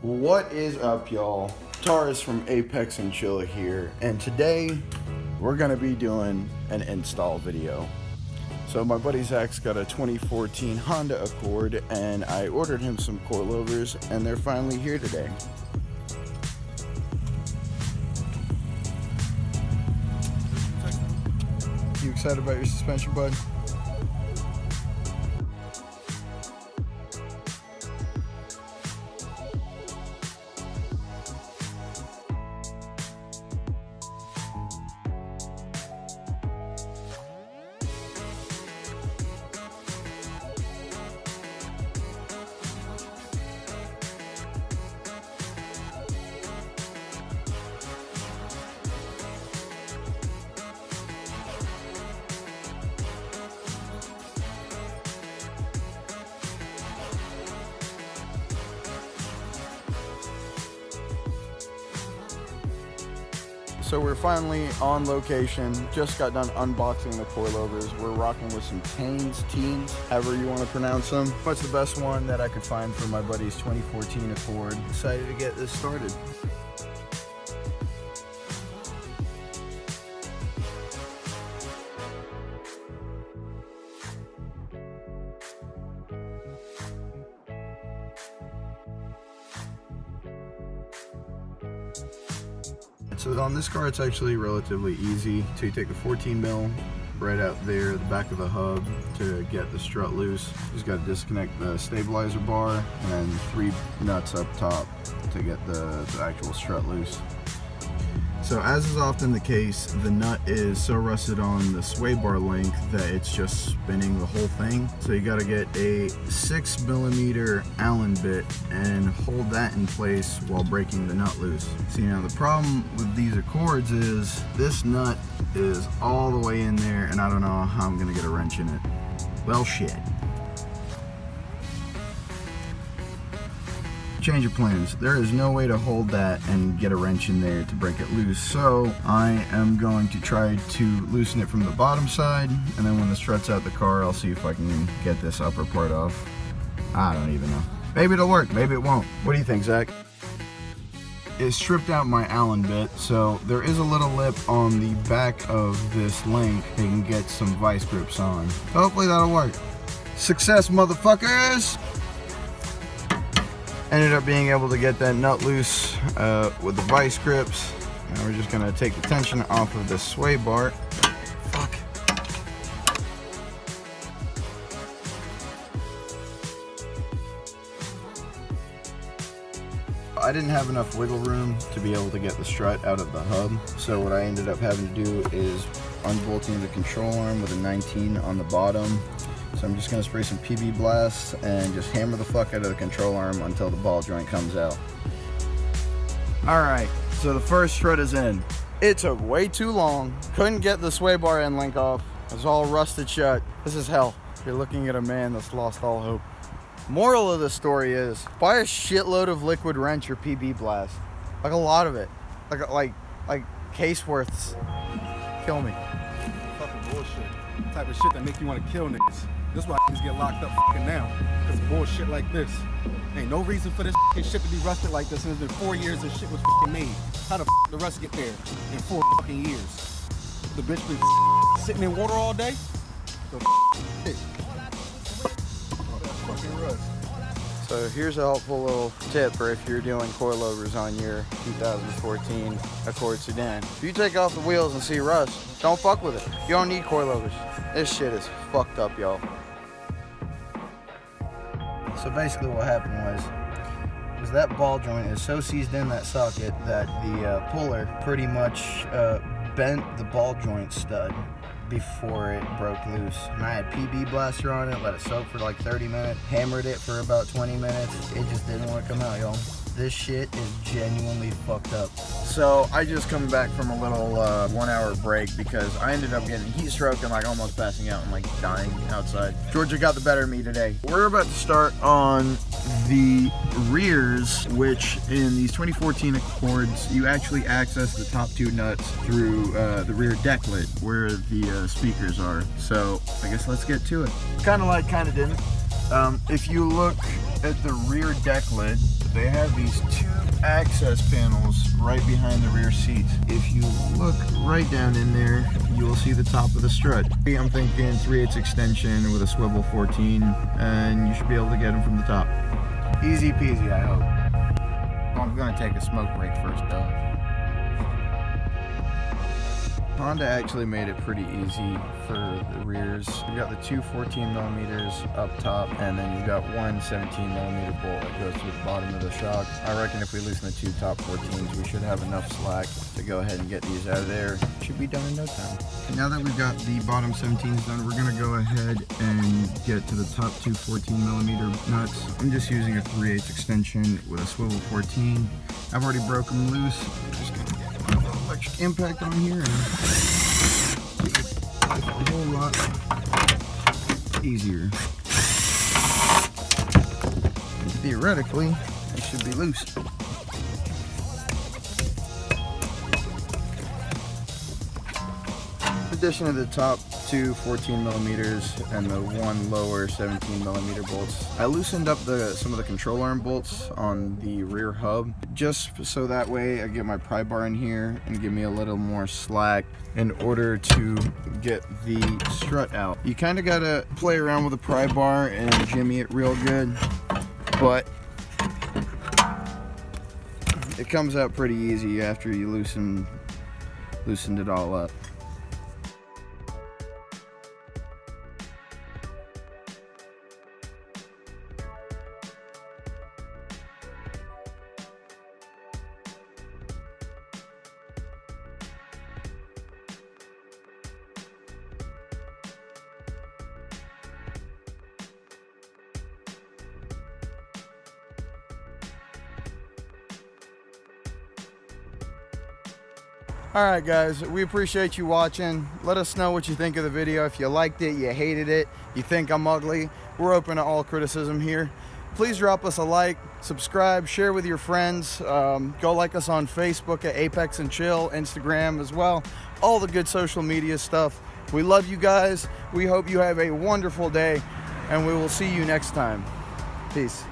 What is up, y'all? Taurus from Apex and Chill here, and today we're gonna be doing an install video. So my buddy Zach's got a 2014 Honda Accord, and I ordered him some coilovers, and they're finally here today. You excited about your suspension, bud? So we're finally on location. Just got done unboxing the coilovers. We're rocking with some Teins, however you want to pronounce them. What's the best one that I could find for my buddy's 2014 Accord? Excited to get this started. So on this car, it's actually relatively easy. So you take the 14 mil right out there, the back of the hub, to get the strut loose. You just got to disconnect the stabilizer bar and then 3 nuts up top to get the actual strut loose. So as is often the case, the nut is so rusted on the sway bar link that it's just spinning the whole thing. So you got to get a 6mm Allen bit and hold that in place while breaking the nut loose. See, now the problem with these Accords is this nut is all the way in there and I don't know how I'm going to get a wrench in it. Well, shit. Change of plans. There is no way to hold that and get a wrench in there to break it loose, so I am going to try to loosen it from the bottom side, and then when the strut's out the car, I'll see if I can get this upper part off. I don't even know. Maybe it'll work, maybe it won't. What do you think, Zach? It stripped out my Allen bit, so there is a little lip on the back of this link that you can get some vice grips on. Hopefully that'll work. Success, motherfuckers! Ended up being able to get that nut loose with the vice grips. Now we're just gonna take the tension off of the sway bar. Fuck. I didn't have enough wiggle room to be able to get the strut out of the hub, so what I ended up having to do is unbolting the control arm with a 19 on the bottom. So I'm just going to spray some PB Blast and just hammer the fuck out of the control arm until the ball joint comes out. Alright, so the first strut is in. It took way too long. Couldn't get the sway bar end link off. It was all rusted shut. This is hell. You're looking at a man that's lost all hope. Moral of the story is, buy a shitload of liquid wrench or PB Blast. Like a lot of it. Like case worths. Kill me. Fucking bullshit. The type of shit that make you want to kill niggas. That's why niggas get locked up fucking now. Because of bullshit like this. Ain't no reason for this shit to be rusted like this, and it's been 4 years this shit was fucking made. How the the rust get there in 4 fucking years? The bitch been sitting in water all day? The shit. Oh, that's fucking rust. So here's a helpful little tip for if you're doing coilovers on your 2014 Accord sedan. If you take off the wheels and see rust, don't fuck with it. You don't need coilovers. This shit is fucked up, y'all. So basically what happened was that ball joint is so seized in that socket that the puller pretty much bent the ball joint stud before it broke loose. And I had PB Blaster on it, let it soak for like 30 minutes, hammered it for about 20 minutes. It just didn't want to come out, y'all. This shit is genuinely fucked up. So I just come back from a little 1 hour break because I ended up getting heat stroke and like almost passing out and like dying outside. Georgia got the better of me today. We're about to start on the rears, which in these 2014 Accords, you actually access the top 2 nuts through the rear deck lid where the speakers are. So I guess let's get to it. Kind of like, kind of didn't. If you look at the rear deck lid, the they have these two access panels right behind the rear seats. If you look right down in there, you will see the top of the strut. I'm thinking 3/8 extension with a swivel 14, and you should be able to get them from the top. Easy peasy, I hope. I'm gonna take a smoke break first though. Honda actually made it pretty easy for the rears. You've got the two 14mm up top, and then you've got one 17mm bolt that goes through the bottom of the shock. I reckon if we loosen the two top 14s, we should have enough slack to go ahead and get these out of there. It should be done in no time. Now that we've got the bottom 17s done, we're gonna go ahead and get to the top two 14mm nuts. I'm just using a 3/8 extension with a swivel 14. I've already broke them loose. I'm just gonna get a little electric impact on here and make it a whole lot easier. And theoretically, it should be loose. In addition to the top two 14mm and the one lower 17mm bolts, I loosened up some of the control arm bolts on the rear hub, just so that way I get my pry bar in here and give me a little more slack in order to get the strut out. You kind of gotta play around with the pry bar and jimmy it real good, but it comes out pretty easy after you loosened it all up. Alright guys, we appreciate you watching. Let us know what you think of the video. If you liked it, you hated it, you think I'm ugly, we're open to all criticism here. Please drop us a like, subscribe, share with your friends. Go like us on Facebook at Apex and Chill, Instagram as well. All the good social media stuff. We love you guys. We hope you have a wonderful day, and we will see you next time. Peace.